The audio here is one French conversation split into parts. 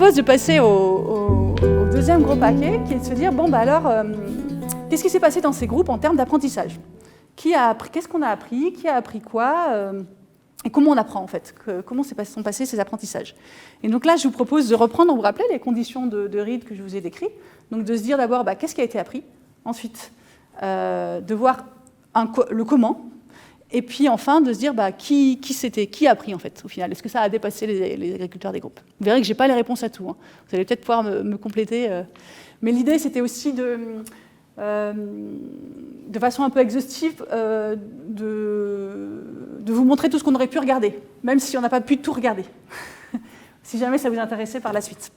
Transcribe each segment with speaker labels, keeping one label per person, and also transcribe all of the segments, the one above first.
Speaker 1: propose de passer au deuxième gros paquet, qui est de se dire, bon, bah alors, qu'est-ce qui s'est passé dans ces groupes en termes d'apprentissage? Qu'est-ce qu'on a appris? Qui a appris quoi? Et comment on apprend, en fait? Comment sont passés ces apprentissages? Et donc là, je vous propose de reprendre, vous vous rappelez, les conditions de Reid que je vous ai décrites. Donc de se dire d'abord, bah, qu'est-ce qui a été appris? Ensuite, de voir le comment. Et puis enfin, de se dire bah, qui a appris en fait, au final. Est-ce que ça a dépassé les agriculteurs des groupes? Vous verrez que je n'ai pas les réponses à tout. Hein. Vous allez peut-être pouvoir me compléter. Mais l'idée, c'était aussi de façon un peu exhaustive, de vous montrer tout ce qu'on aurait pu regarder, même si on n'a pas pu tout regarder, si jamais ça vous intéressait par la suite.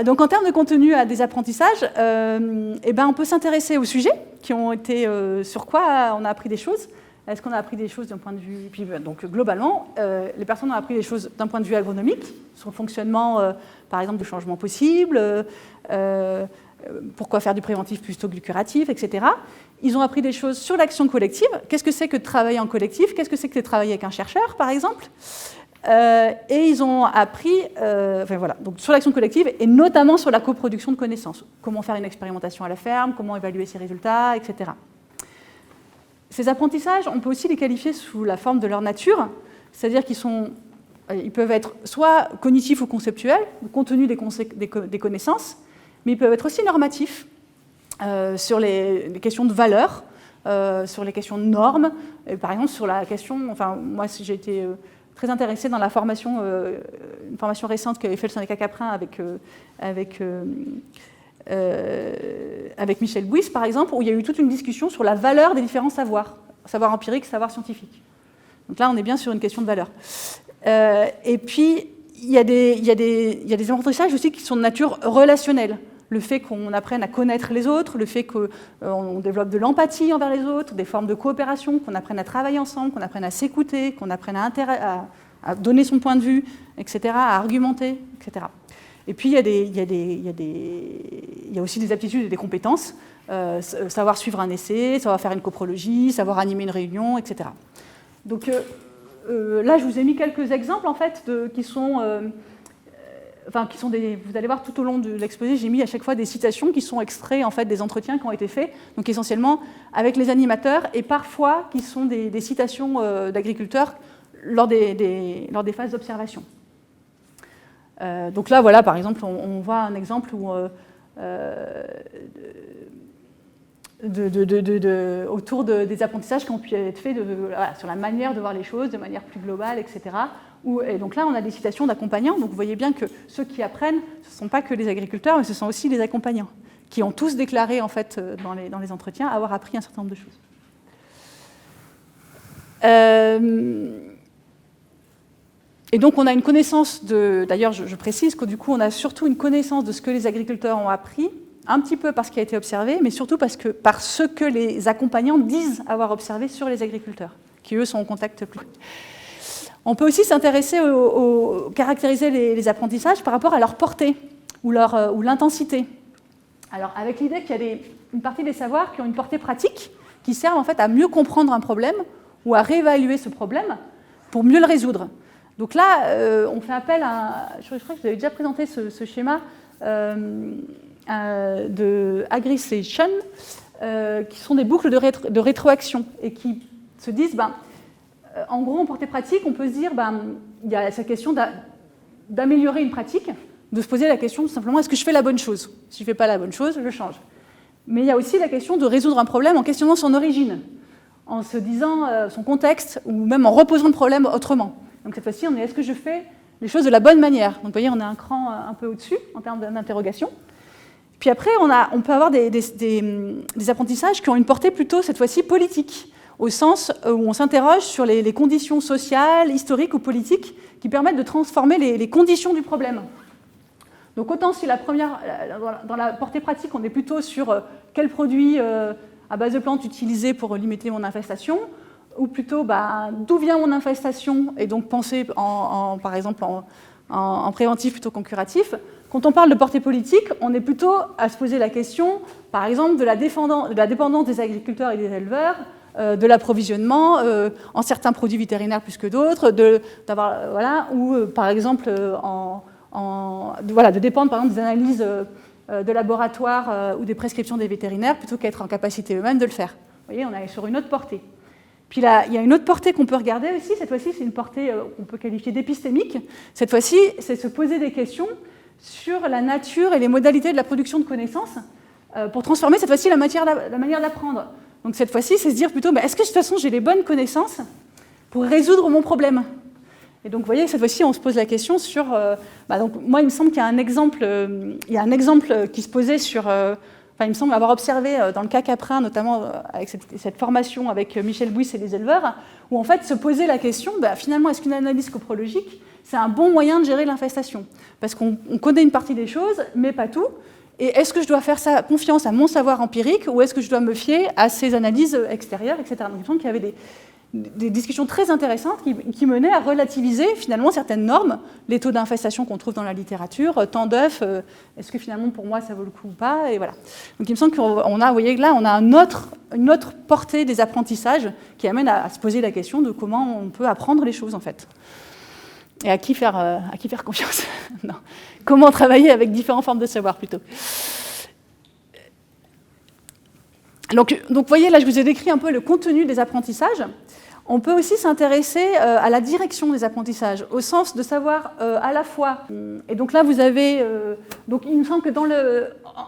Speaker 1: Donc en termes de contenu des apprentissages, on peut s'intéresser aux sujets qui ont été sur quoi on a appris des choses. Est-ce qu'on a appris des choses d'un point de vue... Puis, donc globalement, les personnes ont appris des choses d'un point de vue agronomique, sur le fonctionnement, par exemple, du changement possible, pourquoi faire du préventif plutôt que du curatif, etc. Ils ont appris des choses sur l'action collective. Qu'est-ce que c'est que de travailler en collectif? Qu'est-ce que c'est que de travailler avec un chercheur, par exemple? Et ils ont appris donc sur l'action collective et notamment sur la coproduction de connaissances. Comment faire une expérimentation à la ferme, comment évaluer ses résultats, etc. Ces apprentissages, on peut aussi les qualifier sous la forme de leur nature, c'est-à-dire ils peuvent être soit cognitifs ou conceptuels, le contenu des connaissances, mais ils peuvent être aussi normatifs, sur les questions de valeur, sur les questions de normes, et par exemple sur la question, moi j'ai été très intéressée dans la formation, une formation récente qu'avait fait le syndicat Caprin avec Michel Bouis, par exemple, où il y a eu toute une discussion sur la valeur des différents savoirs, savoir empirique, savoir scientifique. Donc là, on est bien sur une question de valeur. Et puis, il y a des apprentissages aussi qui sont de nature relationnelle. Le fait qu'on apprenne à connaître les autres, le fait qu'on développe de l'empathie envers les autres, des formes de coopération, qu'on apprenne à travailler ensemble, qu'on apprenne à s'écouter, qu'on apprenne à donner son point de vue, etc., à argumenter, etc. Et puis, il y a aussi des aptitudes et des compétences, savoir suivre un essai, savoir faire une coprologie, savoir animer une réunion, etc. Donc là, je vous ai mis quelques exemples, en fait, qui sont vous allez voir tout au long de l'exposé, j'ai mis à chaque fois des citations qui sont extraits, en fait, des entretiens qui ont été faits, donc essentiellement avec les animateurs, et parfois qui sont des citations d'agriculteurs lors des phases d'observation. Donc là, voilà, par exemple, on voit un exemple où, autour des apprentissages qui ont pu être faits sur la manière de voir les choses, de manière plus globale, etc. Et donc là, on a des citations d'accompagnants. Donc vous voyez bien que ceux qui apprennent, ce ne sont pas que les agriculteurs, mais ce sont aussi les accompagnants, qui ont tous déclaré, en fait, dans les entretiens, avoir appris un certain nombre de choses. Et donc, on a une connaissance d'ailleurs, je précise que du coup, on a surtout une connaissance de ce que les agriculteurs ont appris, un petit peu par ce qui a été observé, mais surtout par ce que les accompagnants disent avoir observé sur les agriculteurs, qui, eux, sont en contact plus. On peut aussi s'intéresser caractériser les apprentissages par rapport à leur portée ou l'intensité. Alors, avec l'idée qu'il y a une partie des savoirs qui ont une portée pratique, qui servent en fait à mieux comprendre un problème ou à réévaluer ce problème pour mieux le résoudre. Donc là, on fait appel à... Je crois que je vous avais déjà présenté ce schéma de Agri-Station, qui sont des boucles de rétroaction et qui se disent, en gros, en portée pratique, on peut se dire, il y a cette question d'améliorer une pratique, de se poser la question tout simplement, est-ce que je fais la bonne chose? Si je ne fais pas la bonne chose, je change. Mais il y a aussi la question de résoudre un problème en questionnant son origine, en se disant son contexte, ou même en reposant le problème autrement. Donc cette fois-ci, on est, est-ce que je fais les choses de la bonne manière? Donc vous voyez, on est un cran un peu au-dessus en termes d'interrogation. Puis après, on peut avoir des apprentissages qui ont une portée plutôt, cette fois-ci, politique, au sens où on s'interroge sur les conditions sociales, historiques ou politiques qui permettent de transformer les conditions du problème. Donc autant si dans la portée pratique, on est plutôt sur quel produit à base de plantes utiliser pour limiter mon infestation, ou plutôt d'où vient mon infestation, et donc penser par exemple en préventif plutôt qu'en curatif. Quand on parle de portée politique, on est plutôt à se poser la question, par exemple, de la dépendance des agriculteurs et des éleveurs, de l'approvisionnement en certains produits vétérinaires plus que d'autres, ou par exemple en de dépendre par exemple des analyses de laboratoire ou des prescriptions des vétérinaires plutôt qu'être en capacité eux-mêmes de le faire. Vous voyez, on est sur une autre portée. Puis là, il y a une autre portée qu'on peut regarder aussi. Cette fois-ci, c'est une portée qu'on peut qualifier d'épistémique. Cette fois-ci, c'est se poser des questions sur la nature et les modalités de la production de connaissances pour transformer cette fois-ci la manière d'apprendre. Donc cette fois-ci, c'est se dire plutôt, est-ce que de toute façon j'ai les bonnes connaissances pour résoudre mon problème? Et donc vous voyez, cette fois-ci, on se pose la question sur... donc, moi, il me semble qu'il y a un exemple, qui se posait sur... il me semble avoir observé dans le cas Caprin, notamment avec cette formation avec Michel Bouis et les éleveurs, où en fait se poser la question, finalement, est-ce qu'une analyse coprologique, c'est un bon moyen de gérer l'infestation? Parce qu'on connaît une partie des choses, mais pas tout. Et est-ce que je dois faire confiance à mon savoir empirique, ou est-ce que je dois me fier à ces analyses extérieures, etc. Donc il me semble qu'il y avait des discussions très intéressantes qui menaient à relativiser finalement certaines normes, les taux d'infestation qu'on trouve dans la littérature, tant d'œufs, est-ce que finalement pour moi ça vaut le coup ou pas, et voilà. Donc il me semble qu'on a, vous voyez, là on a une autre portée des apprentissages qui amène à se poser la question de comment on peut apprendre les choses en fait. Et à qui faire confiance. Non. Comment travailler avec différentes formes de savoir plutôt. Donc vous voyez, là je vous ai décrit un peu le contenu des apprentissages. On peut aussi s'intéresser à la direction des apprentissages, au sens de savoir à la fois... Et donc là, vous avez... donc il me semble que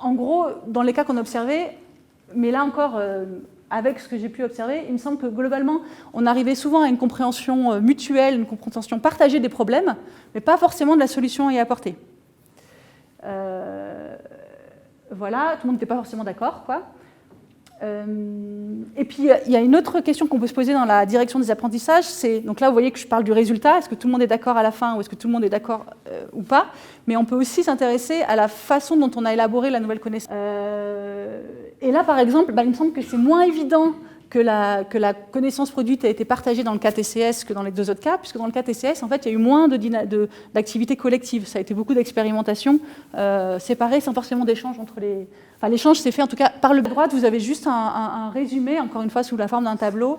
Speaker 1: en gros, dans les cas qu'on observait, mais là encore, avec ce que j'ai pu observer, il me semble que globalement, on arrivait souvent à une compréhension mutuelle, une compréhension partagée des problèmes, mais pas forcément de la solution à y apporter. Voilà, tout le monde n'était pas forcément d'accord, quoi. Et puis, il y a une autre question qu'on peut se poser dans la direction des apprentissages, c'est, donc là, vous voyez que je parle du résultat, est-ce que tout le monde est d'accord à la fin, ou est-ce que tout le monde est d'accord ou pas, mais on peut aussi s'intéresser à la façon dont on a élaboré la nouvelle connaissance. Et là, par exemple, il me semble que c'est moins évident que la connaissance produite a été partagée dans le cas TCS que dans les deux autres cas, puisque dans le cas TCS, en fait, il y a eu moins d'activités collectives. Ça a été beaucoup d'expérimentations séparées, sans forcément d'échanges entre les... Enfin, l'échange s'est fait, en tout cas, par le bas de droite, vous avez juste un résumé, encore une fois, sous la forme d'un tableau,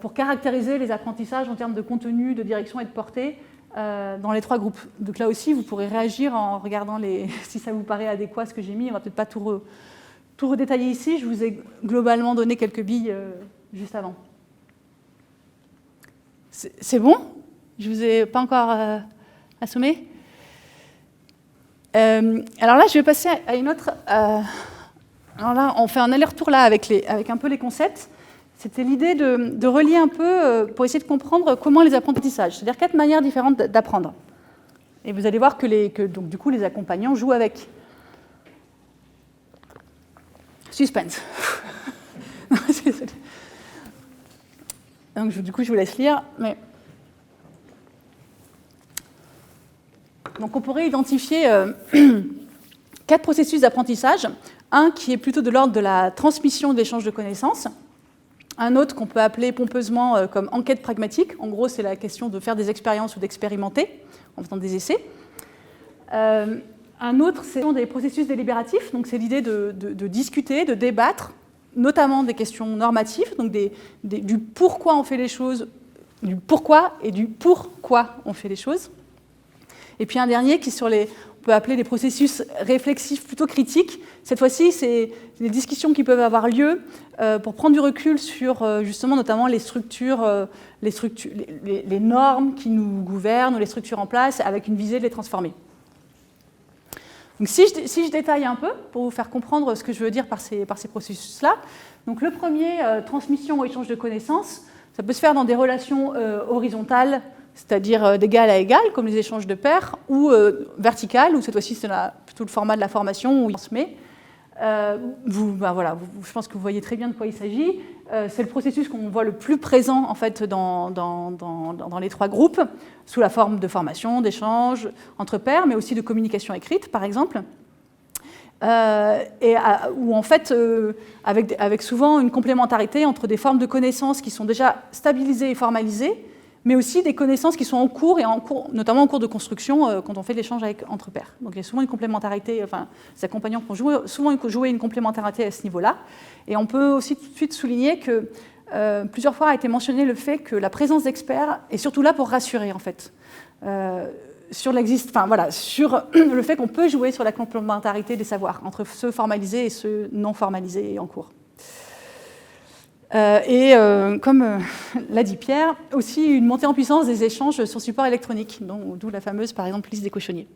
Speaker 1: pour caractériser les apprentissages en termes de contenu, de direction et de portée dans les trois groupes. Donc là aussi, vous pourrez réagir en regardant si ça vous paraît adéquat ce que j'ai mis. On ne va peut-être pas tout redétailler ici, je vous ai globalement donné quelques billes juste avant. C'est bon? Je ne vous ai pas encore assommé? Alors là, je vais passer à une autre... alors là, on fait un aller-retour là avec un peu les concepts. C'était l'idée de relier un peu pour essayer de comprendre comment les apprentissages, c'est-à-dire 4 manières différentes d'apprendre. Et vous allez voir que donc, du coup, les accompagnants jouent avec. Suspense. Donc, du coup, je vous laisse lire. Mais... Donc, on pourrait identifier 4 processus d'apprentissage. Un qui est plutôt de l'ordre de la transmission de l'échange de connaissances. Un autre qu'on peut appeler pompeusement comme enquête pragmatique. En gros, c'est la question de faire des expériences ou d'expérimenter en faisant des essais. Un autre, c'est des processus délibératifs. Donc, c'est l'idée de discuter, de débattre, notamment des questions normatives, donc du pourquoi on fait les choses, du pourquoi et du pourquoi on fait les choses. Et puis un dernier qui est sur on peut appeler des processus réflexifs plutôt critiques. Cette fois-ci, c'est des discussions qui peuvent avoir lieu pour prendre du recul sur justement notamment les structures, les normes qui nous gouvernent ou les structures en place avec une visée de les transformer. Donc si je détaille un peu pour vous faire comprendre ce que je veux dire par ces processus-là, donc le premier, transmission ou échange de connaissances, ça peut se faire dans des relations horizontales, c'est-à-dire d'égal à égal, comme les échanges de pairs, ou verticales, où cette fois-ci c'est plutôt le format de la formation où il se met. Voilà, je pense que vous voyez très bien de quoi il s'agit. C'est le processus qu'on voit le plus présent en fait, dans les trois groupes, sous la forme de formation, d'échange entre pairs, mais aussi de communication écrite, par exemple. Où en fait, avec souvent une complémentarité entre des formes de connaissances qui sont déjà stabilisées et formalisées, mais aussi des connaissances qui sont en cours, notamment en cours de construction, quand on fait l'échange entre pairs. Donc il y a souvent une complémentarité, enfin, les accompagnants ont souvent joué une complémentarité à ce niveau-là. Et on peut aussi tout de suite souligner que plusieurs fois a été mentionné le fait que la présence d'experts est surtout là pour rassurer, en fait. sur le fait qu'on peut jouer sur la complémentarité des savoirs, entre ceux formalisés et ceux non formalisés et en cours. Comme l'a dit Pierre, aussi une montée en puissance des échanges sur support électronique, d'où la fameuse, par exemple, liste des cochonniers.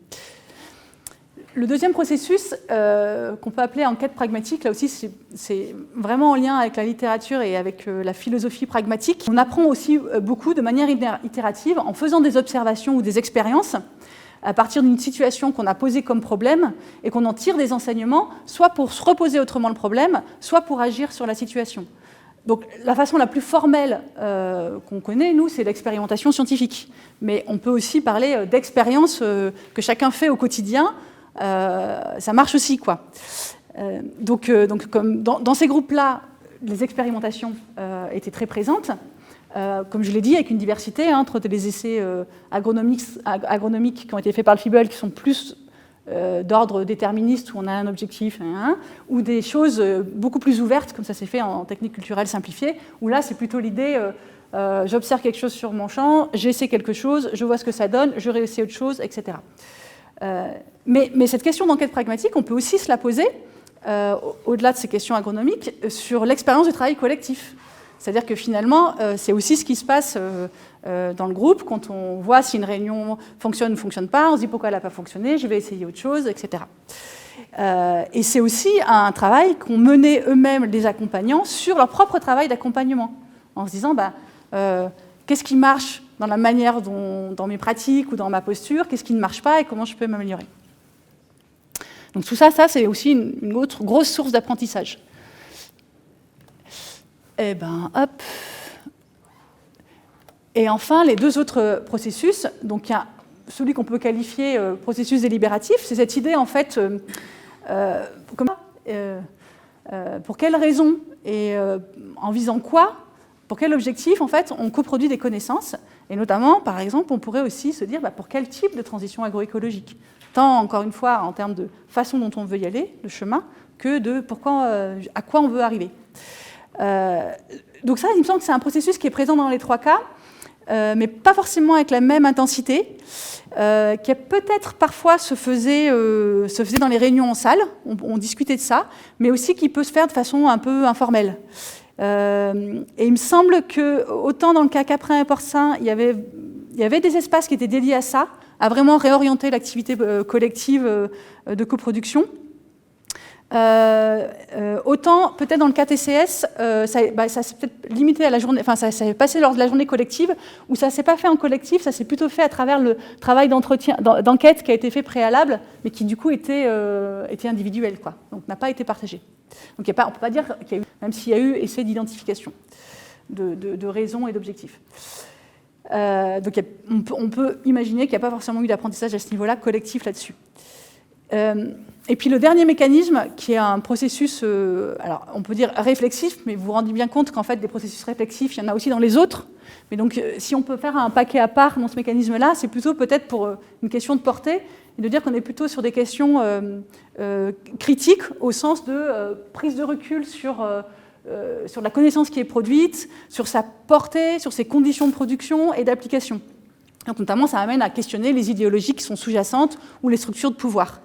Speaker 1: Le deuxième processus, qu'on peut appeler enquête pragmatique, là aussi, c'est vraiment en lien avec la littérature et avec la philosophie pragmatique. On apprend aussi beaucoup de manière itérative, en faisant des observations ou des expériences, à partir d'une situation qu'on a posée comme problème, et qu'on en tire des enseignements, soit pour se reposer autrement le problème, soit pour agir sur la situation. Donc la façon la plus formelle qu'on connaît, nous, c'est l'expérimentation scientifique. Mais on peut aussi parler d'expériences que chacun fait au quotidien. Ça marche aussi, quoi. Donc comme dans ces groupes-là, les expérimentations étaient très présentes. Comme je l'ai dit, avec une diversité entre les essais agronomiques qui ont été faits par le FIBEL, qui sont plus d'ordre déterministe, où on a un objectif, ou des choses beaucoup plus ouvertes, comme ça s'est fait en technique culturelle simplifiée, où là, c'est plutôt l'idée, j'observe quelque chose sur mon champ, j'essaie quelque chose, je vois ce que ça donne, je réessaie autre chose, etc. Mais cette question d'enquête pragmatique, on peut aussi se la poser, au-delà de ces questions agronomiques, sur l'expérience du travail collectif. C'est-à-dire que finalement, c'est aussi ce qui se passe dans le groupe, quand on voit si une réunion fonctionne ou ne fonctionne pas, on se dit pourquoi elle n'a pas fonctionné, je vais essayer autre chose, etc. Et c'est aussi un travail qu'ont mené eux-mêmes les accompagnants sur leur propre travail d'accompagnement, en se disant qu'est-ce qui marche dans la manière dans mes pratiques ou dans ma posture, qu'est-ce qui ne marche pas et comment je peux m'améliorer. Donc tout ça c'est aussi une autre grosse source d'apprentissage. Et hop. Et enfin, les deux autres processus, donc il y a celui qu'on peut qualifier processus délibératif, c'est cette idée en fait, pour quelles raisons et en visant quoi, pour quel objectif en fait on coproduit des connaissances, et notamment par exemple on pourrait aussi se dire pour quel type de transition agroécologique, tant encore une fois en termes de façon dont on veut y aller, le chemin, que de à quoi on veut arriver. Donc ça, il me semble que c'est un processus qui est présent dans les trois cas, mais pas forcément avec la même intensité, qui peut-être parfois se faisait dans les réunions en salle, on discutait de ça, mais aussi qui peut se faire de façon un peu informelle. Et il me semble que, autant dans le cas caprin et porcin, il y avait des espaces qui étaient dédiés à ça, à vraiment réorienter l'activité collective de coproduction. Autant peut-être dans le cas TCS, ça s'est peut-être limité à la journée, enfin ça s'est passé lors de la journée collective, où ça s'est pas fait en collectif, ça s'est plutôt fait à travers le travail d'enquête qui a été fait préalable, mais qui du coup était individuel, quoi. Donc n'a pas été partagé. Donc on ne peut pas dire qu'il y a eu, même s'il y a eu essai d'identification de raisons et d'objectifs. Donc on peut imaginer qu'il n'y a pas forcément eu d'apprentissage à ce niveau-là collectif là-dessus. Et puis le dernier mécanisme, qui est un processus, alors on peut dire réflexif, mais vous vous rendez bien compte qu'en fait des processus réflexifs, il y en a aussi dans les autres. Mais donc si on peut faire un paquet à part dans ce mécanisme-là, c'est plutôt peut-être pour une question de portée, et de dire qu'on est plutôt sur des questions critiques, au sens de prise de recul sur la connaissance qui est produite, sur sa portée, sur ses conditions de production et d'application. Donc notamment, ça amène à questionner les idéologies qui sont sous-jacentes ou les structures de pouvoir.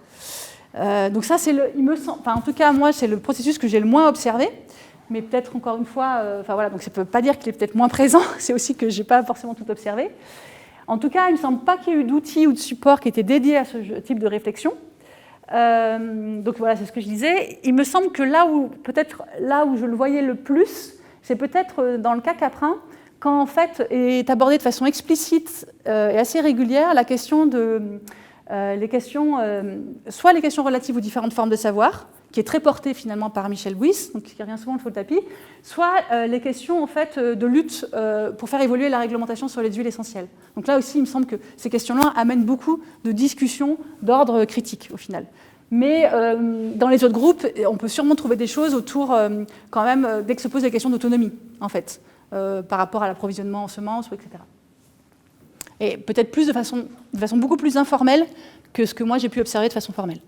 Speaker 1: Donc ça, en tout cas, moi, c'est le processus que j'ai le moins observé, mais peut-être encore une fois, donc ça ne peut pas dire qu'il est peut-être moins présent, c'est aussi que je n'ai pas forcément tout observé. En tout cas, il ne me semble pas qu'il y ait eu d'outils ou de supports qui étaient dédiés à ce type de réflexion. Donc voilà, c'est ce que je disais. Il me semble que là où je le voyais le plus, c'est peut-être dans le cas caprin, quand en fait est abordée de façon explicite et assez régulière la question soit les questions relatives aux différentes formes de savoir, qui est très portée finalement par Michel Bouys, donc qui revient souvent sur le tapis, soit les questions en fait de lutte pour faire évoluer la réglementation sur les huiles essentielles. Donc là aussi, il me semble que ces questions-là amènent beaucoup de discussions d'ordre critique au final. Mais dans les autres groupes, on peut sûrement trouver des choses autour, quand même, dès que se posent les questions d'autonomie, en fait, par rapport à l'approvisionnement en semences, etc. Et peut-être de façon beaucoup plus informelle que ce que moi j'ai pu observer de façon formelle.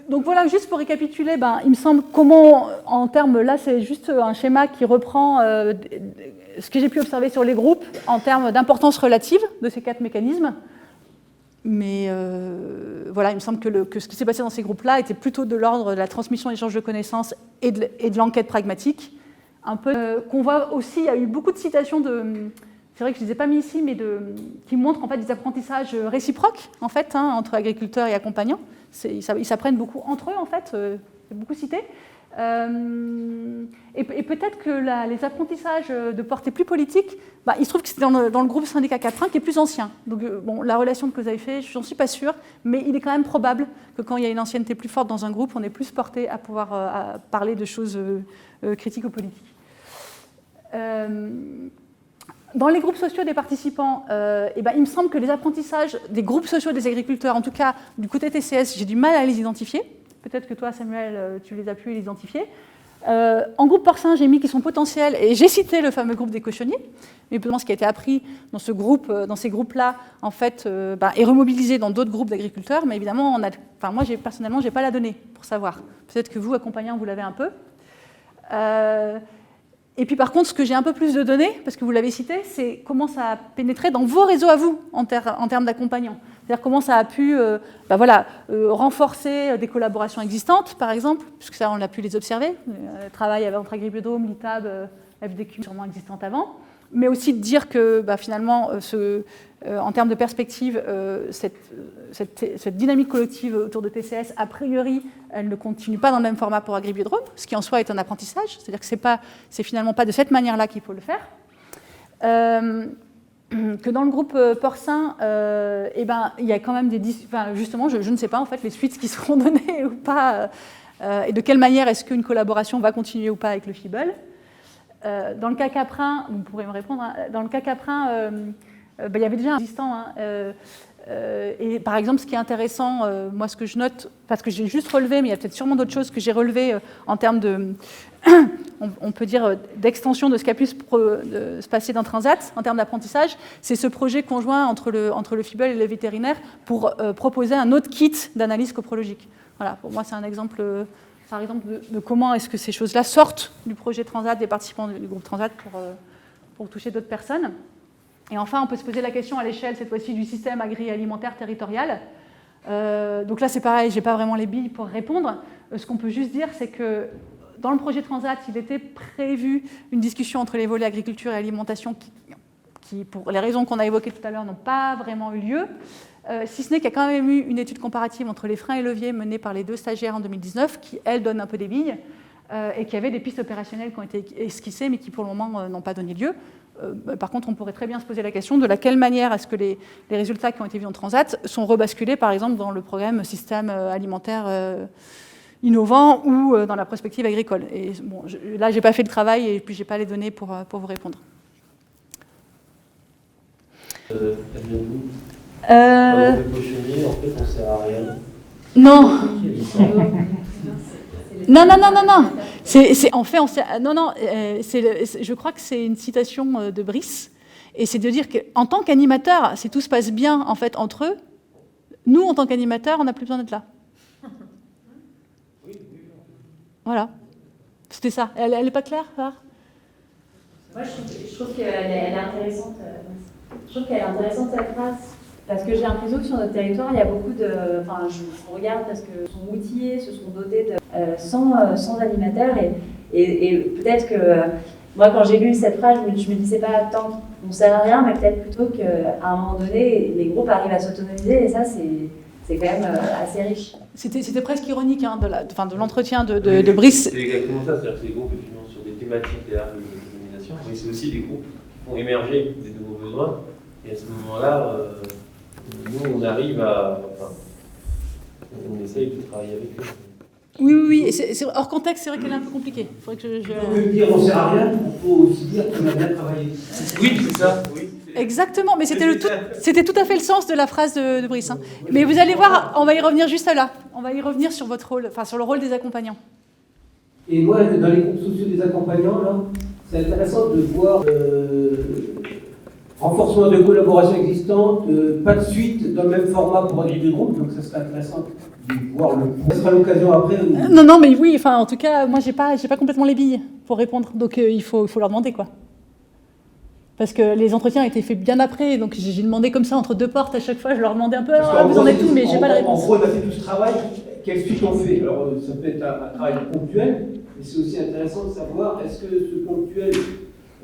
Speaker 1: Donc voilà, juste pour récapituler, il me semble comment, en termes, là c'est juste un schéma qui reprend ce que j'ai pu observer sur les groupes en termes d'importance relative de ces 4 mécanismes. Mais voilà, il me semble que ce qui s'est passé dans ces groupes-là était plutôt de l'ordre de la transmission et l'échange de connaissances et de l'enquête pragmatique. Un peu qu'on voit aussi, il y a eu beaucoup de citations c'est vrai que je ne les ai pas mis ici, mais qui montrent en fait des apprentissages réciproques en fait, entre agriculteurs et accompagnants. Ils s'apprennent beaucoup entre eux en fait, c'est beaucoup cité. Et peut-être que les apprentissages de portée plus politique, il se trouve que c'est dans le groupe syndicat Caprin qui est plus ancien. Donc la relation que vous avez faite, je n'en suis pas sûre, mais il est quand même probable que quand il y a une ancienneté plus forte dans un groupe, on est plus porté à pouvoir à parler de choses critiques ou politiques. Dans les groupes sociaux des participants, il me semble que les apprentissages des groupes sociaux des agriculteurs, en tout cas du côté TCS, j'ai du mal à les identifier. Peut-être que toi, Samuel, tu les as pu les identifier. En groupe porcin, j'ai mis qu'ils sont potentiels, et j'ai cité le fameux groupe des cochonniers. Mais ce qui a été appris dans ces groupes-là, en fait, est remobilisé dans d'autres groupes d'agriculteurs. Mais évidemment, moi, personnellement, je n'ai pas la donnée pour savoir. Peut-être que vous, accompagnants, vous l'avez un peu. Et puis par contre, ce que j'ai un peu plus de données, parce que vous l'avez cité, c'est comment ça a pénétré dans vos réseaux à vous en termes d'accompagnants. C'est-à-dire comment ça a pu renforcer des collaborations existantes, par exemple, puisque ça, on a pu les observer. Le travail entre Agribiodome, l'ITAB, FDQ, sûrement existantes avant. Mais aussi de dire que finalement, en termes de perspective, cette dynamique collective autour de TCS, a priori, elle ne continue pas dans le même format pour Agribiodome, ce qui en soi est un apprentissage, c'est-à-dire que c'est finalement pas de cette manière-là qu'il faut le faire. Que dans le groupe porcin, il y a quand même justement, je ne sais pas en fait les suites qui seront données ou pas, et de quelle manière est-ce qu'une collaboration va continuer ou pas avec le FIBEL. Dans le cas Caprin, vous pourrez me répondre, dans le cas Caprin, il y avait déjà un existant. Et par exemple, ce qui est intéressant, moi ce que je note, parce que j'ai juste relevé, mais il y a peut-être sûrement d'autres choses que j'ai relevées en termes de, on peut dire, d'extension de ce qui a pu se passer dans Transat, en termes d'apprentissage, c'est ce projet conjoint entre le FIBEL et le vétérinaire pour proposer un autre kit d'analyse coprologique. Voilà, pour moi c'est un exemple... Par exemple, de comment est-ce que ces choses-là sortent du projet Transat, des participants du groupe Transat pour toucher d'autres personnes. Et enfin, on peut se poser la question à l'échelle, cette fois-ci, du système agroalimentaire territorial. Donc là, c'est pareil, je n'ai pas vraiment les billes pour répondre. Ce qu'on peut juste dire, c'est que dans le projet Transat, il était prévu une discussion entre les volets agriculture et alimentation qui, pour les raisons qu'on a évoquées tout à l'heure, n'ont pas vraiment eu lieu. Si ce n'est qu'il y a quand même eu une étude comparative entre les freins et leviers menée par les 2 stagiaires en 2019, qui, elle, donne un peu des billes, et qui avait des pistes opérationnelles qui ont été esquissées, mais qui, pour le moment, n'ont pas donné lieu. Par contre, on pourrait très bien se poser la question de quelle manière est-ce que les résultats qui ont été vus en Transat sont rebasculés, par exemple, dans le programme système alimentaire innovant ou dans la prospective agricole. Et bon, là, je n'ai pas fait le travail, et puis je n'ai pas les données pour vous répondre.
Speaker 2: Le cochonnier, en fait, on ne sert à rien.
Speaker 1: Non. Non. Je crois que c'est une citation de Brice, et c'est de dire qu'en tant qu'animateur, si tout se passe bien en fait entre eux, nous, en tant qu'animateurs, on n'a plus besoin d'être là. Voilà. C'était ça. Elle n'est pas claire, ça ?
Speaker 3: Moi, je trouve qu'elle est intéressante. Je trouve qu'elle est intéressante cette phrase. Parce que j'ai l'impression que sur notre territoire, il y a beaucoup de... Enfin, je regarde parce que se sont outillés, se sont dotés de 100 animateurs. Et peut-être que... moi, quand j'ai lu cette phrase, je me disais pas tant qu'on ne sert à rien, mais peut-être plutôt qu'à un moment donné, les groupes arrivent à s'autonomiser. Et ça, c'est quand même assez riche.
Speaker 1: C'était presque ironique de l'entretien de Brice.
Speaker 2: C'est exactement ça. C'est-à-dire que ces groupes, effectivement, sur des thématiques derrière l'autonomisation, mais c'est aussi des groupes qui font émerger des nouveaux besoins. Et à ce moment-là... nous, on arrive à... Enfin, on essaye de travailler avec eux.
Speaker 1: Oui. Et hors contexte, c'est vrai qu'elle est un peu compliquée. Il faudrait que
Speaker 4: On peut dire on ne sert à rien, on peut aussi dire qu'on a bien travaillé.
Speaker 2: Oui, c'est ça. Oui.
Speaker 1: Exactement, mais c'était tout à fait le sens de la phrase de Brice. Hein. Mais vous allez voir, on va y revenir juste là. On va y revenir sur votre rôle, sur le rôle des accompagnants.
Speaker 4: Et moi, dans les groupes sociaux des accompagnants, là, c'est intéressant de voir... renforcement de collaboration existante, pas de suite dans le même format pour agir du groupe, donc ça serait intéressant de voir le. Ça sera l'occasion après.
Speaker 1: Non, mais oui, enfin, en tout cas, moi, j'ai pas complètement les billes pour répondre, donc il faut leur demander, quoi. Parce que les entretiens ont été faits bien après, donc j'ai demandé comme ça entre deux portes à chaque fois, je leur demandais un peu, alors vous en êtes tout, mais j'ai pas la réponse.
Speaker 4: En gros, on a fait tout ce travail, quelle suite on fait? Alors ça peut être un travail ponctuel, mais c'est aussi intéressant de savoir est-ce que ce ponctuel,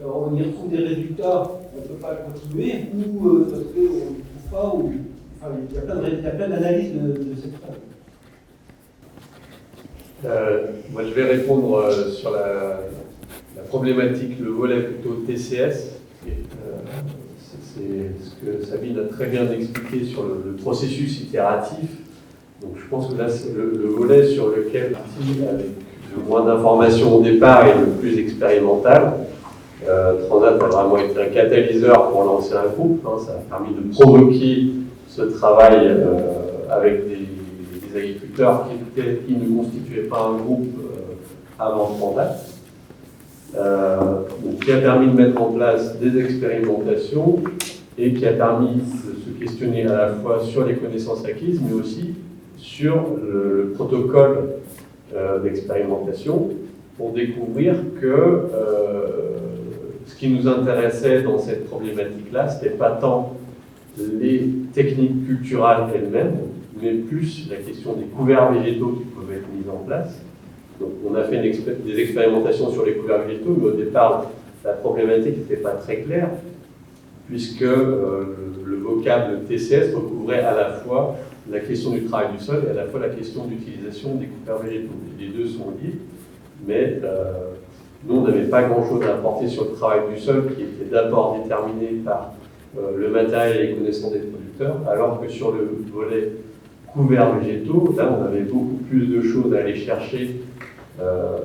Speaker 4: on y retrouve des résultats, on ne peut pas le continuer, ou parce qu'on ne trouve pas, ou enfin, il y a plein d'analyses de cette phase.
Speaker 5: Moi, je vais répondre sur la problématique, le volet plutôt TCS. C'est ce que Sabine a très bien expliqué sur le processus itératif. Donc je pense que là, c'est le volet sur lequel avec le moins d'informations au départ et le plus expérimental. Transat a vraiment été un catalyseur pour lancer un groupe. Ça a permis de provoquer ce travail avec des agriculteurs qui ne constituaient pas un groupe avant Transat. Qui a permis de mettre en place des expérimentations et qui a permis de se questionner à la fois sur les connaissances acquises, mais aussi sur le protocole d'expérimentation pour découvrir que ce qui nous intéressait dans cette problématique-là, ce n'était pas tant les techniques culturales elles-mêmes, mais plus la question des couverts végétaux qui pouvaient être mis en place. Donc, on a fait des expérimentations sur les couverts végétaux, mais au départ, la problématique n'était pas très claire, puisque le vocable TCS recouvrait à la fois la question du travail du sol et à la fois la question d'utilisation des couverts végétaux. Les deux sont liés, mais nous, on n'avait pas grand-chose à apporter sur le travail du sol, qui était d'abord déterminé par le matériel et les connaissances des producteurs, alors que sur le volet couverts végétaux, là, on avait beaucoup plus de choses à aller chercher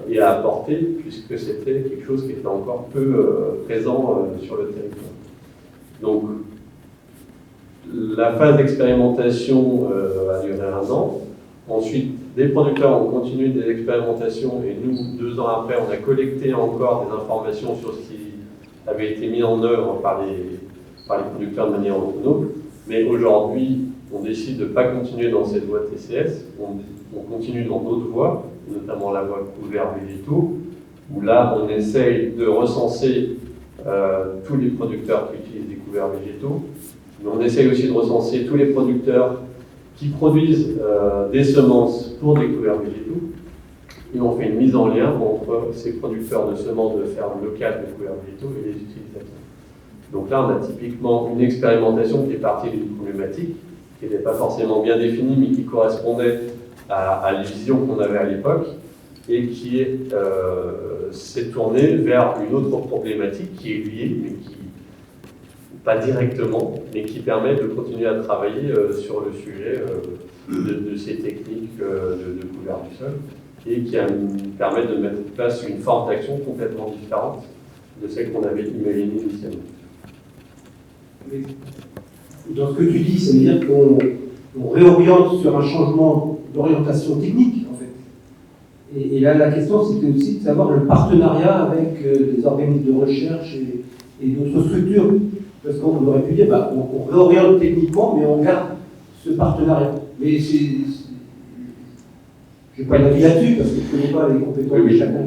Speaker 5: et à apporter, puisque c'était quelque chose qui était encore peu présent sur le territoire. Donc, la phase d'expérimentation a duré 1 an. Ensuite, des producteurs ont continué des expérimentations et nous, 2 ans après, on a collecté encore des informations sur ce qui avait été mis en œuvre par les producteurs de manière autonome. Mais aujourd'hui, on décide de ne pas continuer dans cette voie TCS, on continue dans d'autres voies, notamment la voie couverts végétaux, où là, on essaye de recenser tous les producteurs qui utilisent des couverts végétaux, mais on essaye aussi de recenser tous les producteurs qui produisent des semences pour des couverts végétaux, et on fait une mise en lien entre ces producteurs de semences de fermes locales de couverts végétaux et les utilisateurs. Donc là, on a typiquement une expérimentation qui est partie d'une problématique qui n'était pas forcément bien définie, mais qui correspondait à la vision qu'on avait à l'époque, et qui s'est tournée vers une autre problématique qui est liée, mais qui, pas directement, mais qui permet de continuer à travailler sur le sujet de ces techniques de couvert du sol, et qui permet de mettre en place une forme d'action complètement différente de celle qu'on avait imaginée initialement.
Speaker 4: Dans ce que tu dis, ça veut dire qu'on réoriente sur un changement d'orientation technique, en fait. Et là, la question, c'était aussi de savoir le partenariat avec des organismes de recherche et d'autres structures. Parce qu'on aurait pu dire, on réoriente techniquement, mais on garde ce partenariat. Mais je n'ai pas d'avis là-dessus, parce que je ne connais pas les compétences de chacun.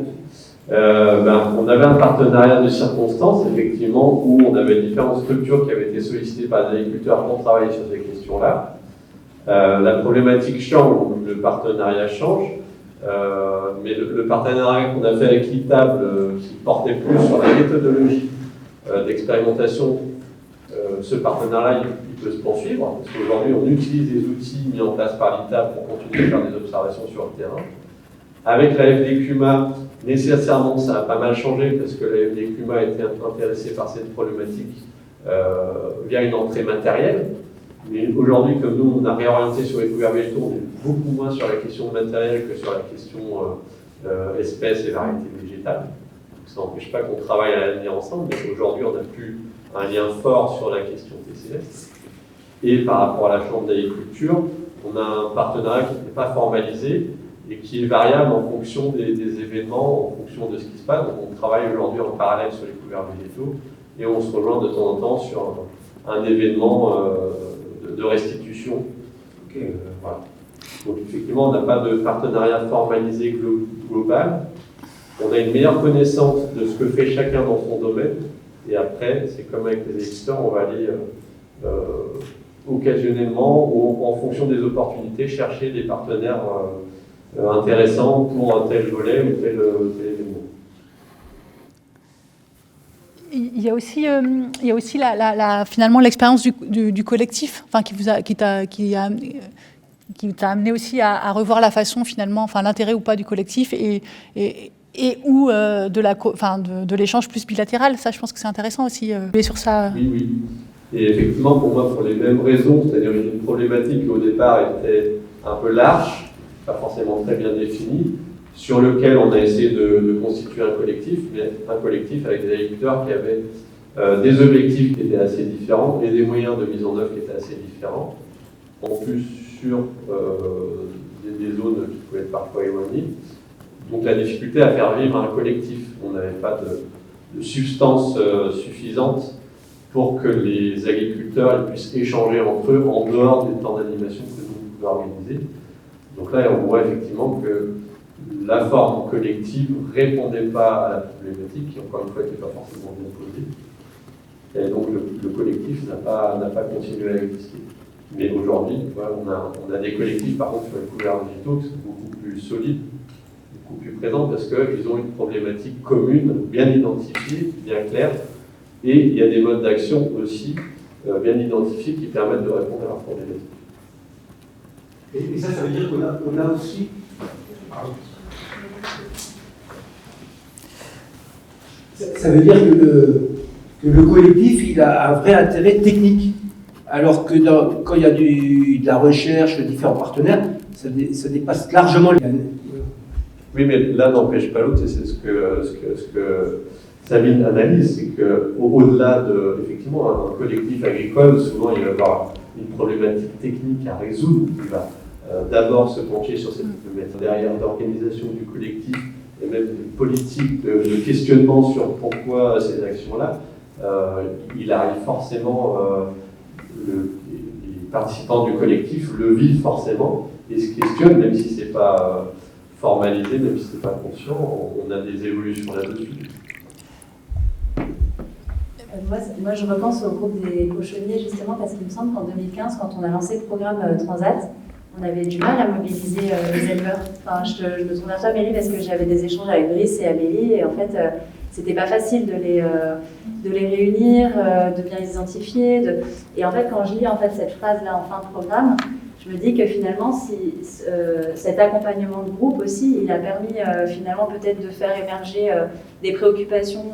Speaker 5: On avait un partenariat de circonstances, effectivement, où on avait différentes structures qui avaient été sollicitées par des agriculteurs pour travailler sur ces questions-là. La problématique change, donc le partenariat change, mais le partenariat qu'on a fait avec l'ITAB, qui portait plus sur la méthodologie d'expérimentation, ce partenariat, il peut se poursuivre, parce qu'aujourd'hui, on utilise les outils mis en place par l'ITAB pour continuer à faire des observations sur le terrain. Avec la FDCUMA, nécessairement, ça a pas mal changé parce que la FDCUMA a été intéressée par cette problématique via une entrée matérielle. Mais aujourd'hui, comme nous, on a réorienté sur les couverts végétaux, on est beaucoup moins sur la question matérielle que sur la question espèces et variétés végétales. Donc, ça n'empêche pas qu'on travaille à l'avenir ensemble, mais aujourd'hui, on n'a plus un lien fort sur la question TCS. Et par rapport à la Chambre d'agriculture, on a un partenariat qui n'est pas formalisé et qui est variable en fonction des événements, en fonction de ce qui se passe. Donc on travaille aujourd'hui en parallèle sur les couverts végétaux et on se rejoint de temps en temps sur un événement de restitution. Voilà. Donc effectivement, on n'a pas de partenariat formalisé global. On a une meilleure connaissance de ce que fait chacun dans son domaine. Et après, c'est comme avec les éditeurs, on va aller occasionnellement ou en fonction des opportunités chercher des partenaires intéressants pour un tel volet ou tel événement.
Speaker 1: Il y a aussi finalement l'expérience du collectif, enfin, qui t'a amené aussi à revoir la façon finalement, enfin l'intérêt ou pas du collectif et ou de l'échange plus bilatéral. Ça, je pense que c'est intéressant aussi. Sur ça.
Speaker 5: Oui. Et effectivement, pour moi, pour les mêmes raisons, c'est-à-dire une problématique qui au départ était un peu large, pas forcément très bien définie, sur lequel on a essayé de constituer un collectif, mais un collectif avec des agriculteurs qui avaient des objectifs qui étaient assez différents et des moyens de mise en œuvre qui étaient assez différents. En plus, sur des zones qui pouvaient être parfois éloignées. Donc la difficulté à faire vivre un collectif. On n'avait pas de substance suffisante pour que les agriculteurs puissent échanger entre eux en dehors des temps d'animation que nous pouvons organiser. Donc là, on voit effectivement que la forme collective ne répondait pas à la problématique, qui encore une fois n'était pas forcément bien posée. Et donc le collectif n'a pas continué à exister. Mais aujourd'hui, voilà, on a des collectifs par contre sur les couverts digitaux qui sont beaucoup plus solides, beaucoup plus présents, parce qu'ils ont une problématique commune, bien identifiée, bien claire, et il y a des modes d'action aussi bien identifiés qui permettent de répondre à leurs problématiques.
Speaker 4: Et ça veut dire qu'on a aussi... Ça veut dire que le collectif, il a un vrai intérêt technique. Alors que quand il y a de la recherche, de différents partenaires, ça dépasse largement les...
Speaker 5: Oui, mais l'un n'empêche pas l'autre, c'est ce que Sabine analyse, c'est qu'au-delà de, effectivement, un collectif agricole, souvent il va y avoir une problématique technique à résoudre. Il va d'abord se pencher sur cette problématique derrière d'organisation du collectif et même de politique de questionnement sur pourquoi ces actions-là. Il arrive forcément... les participants du collectif le vivent forcément et se questionnent, même si ce n'est pas formalisé, même si ce n'est pas conscient, on a des évolutions là-dessus.
Speaker 3: Moi, je repense au groupe des cochonniers, justement, parce qu'il me semble qu'en 2015, quand on a lancé le programme Transat, on avait du mal à mobiliser les éleveurs. Enfin, je me tourne vers toi, Amélie, parce que j'avais des échanges avec Brice et Amélie, et en fait, c'était pas facile de les réunir, de bien les identifier. Et en fait, quand je lis cette phrase-là en fin de programme, je me dis que finalement, cet accompagnement de groupe aussi, il a permis finalement peut-être de faire émerger des préoccupations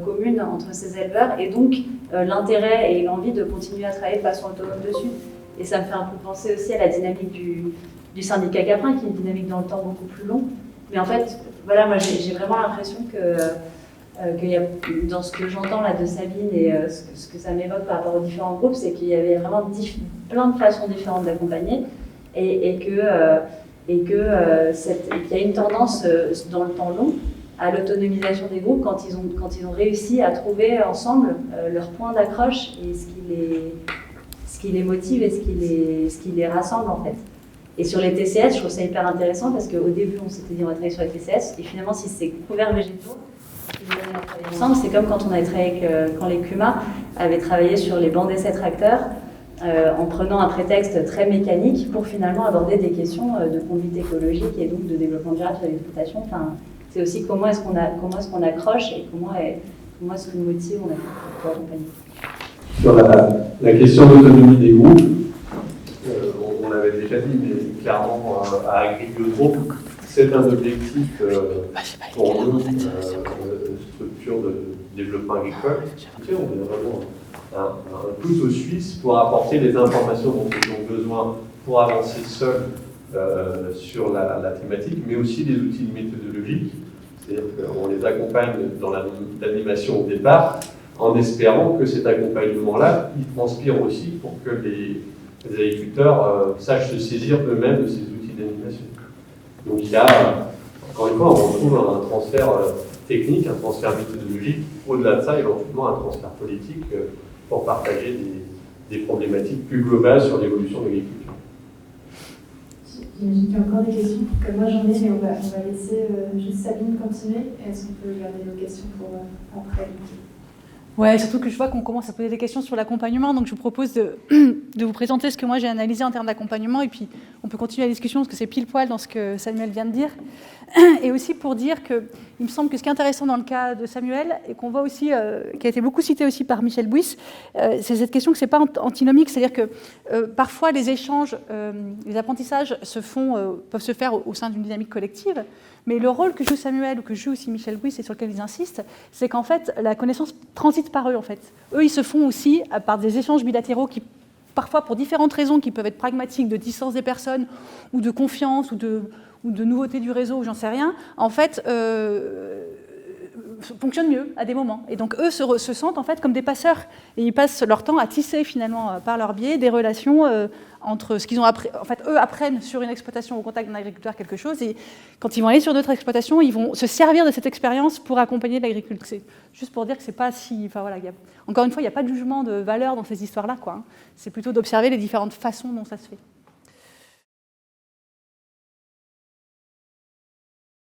Speaker 3: communes entre ces éleveurs et donc l'intérêt et l'envie de continuer à travailler de façon autonome dessus. Et ça me fait un peu penser aussi à la dynamique du syndicat Caprin, qui est une dynamique dans le temps beaucoup plus longue. Mais en fait, voilà, moi j'ai vraiment l'impression qu'il y a, dans ce que j'entends là de Sabine et ce que ça m'évoque par rapport aux différents groupes, c'est qu'il y avait vraiment plein de façons différentes d'accompagner et qu'il y a une tendance dans le temps long à l'autonomisation des groupes quand ils ont réussi à trouver ensemble leur point d'accroche et ce qui les motive et ce qui les rassemble en fait. Et sur les TCS, je trouve ça hyper intéressant parce qu'au début on s'était dit on va travailler sur les TCS et finalement si c'est couverts végétaux, ensemble, c'est comme quand on avait travaillé quand les CUMA avaient travaillé sur les bancs d'essai tracteurs en prenant un prétexte très mécanique pour finalement aborder des questions de conduite écologique et donc de développement durable de l'exploitation. Enfin, c'est aussi comment est-ce qu'on accroche et comment est-ce qu'on motive pour accompagner.
Speaker 5: Sur la question d'autonomie des groupes, on l'avait déjà dit, mais clairement à Agribiotro, c'est un objectif pour nous, structure de développement agricole. On est vraiment un couteau suisse pour apporter les informations dont ils ont besoin pour avancer seuls sur la thématique, mais aussi des outils méthodologiques. C'est-à-dire qu'on les accompagne dans l'animation au départ, en espérant que cet accompagnement-là, il transpire aussi pour que les agriculteurs sachent se saisir eux-mêmes de ces outils d'animation. Donc il y a, encore une fois, on retrouve un transfert technique, un transfert méthodologique, au-delà de ça, éventuellement un transfert politique pour partager des problématiques plus globales sur l'évolution de l'agriculture.
Speaker 6: J'imagine qu'il y a encore des questions, comme moi j'en ai, mais on va laisser juste Sabine continuer. Est-ce qu'on peut garder nos questions pour après?
Speaker 1: Ouais, surtout que je vois qu'on commence à poser des questions sur l'accompagnement, donc je vous propose de vous présenter ce que moi j'ai analysé en termes d'accompagnement, et puis on peut continuer la discussion, parce que c'est pile poil dans ce que Samuel vient de dire. Et aussi pour dire qu'il me semble que ce qui est intéressant dans le cas de Samuel, et qu'on voit aussi, qui a été beaucoup cité aussi par Michel Bouys, c'est cette question que ce n'est pas antinomique, c'est-à-dire que parfois les échanges, les apprentissages peuvent se faire au sein d'une dynamique collective, mais le rôle que joue Samuel, ou que joue aussi Michel Bouys, et sur lequel ils insistent, c'est qu'en fait, la connaissance transite par eux, en fait. Eux, ils se font aussi par des échanges bilatéraux qui, parfois pour différentes raisons, qui peuvent être pragmatiques, de distance des personnes, ou de confiance, ou de nouveauté du réseau, ou j'en sais rien, en fait, fonctionnent mieux à des moments. Et donc, eux se sentent en fait comme des passeurs. Et ils passent leur temps à tisser, finalement, par leur biais, des relations entre ce qu'ils ont appris. En fait, eux apprennent sur une exploitation au contact d'un agriculteur quelque chose, et quand ils vont aller sur d'autres exploitations, ils vont se servir de cette expérience pour accompagner l'agriculture. C'est juste pour dire que c'est pas si... Enfin, voilà, encore une fois, il n'y a pas de jugement de valeur dans ces histoires-là, quoi. C'est plutôt d'observer les différentes façons dont ça se fait.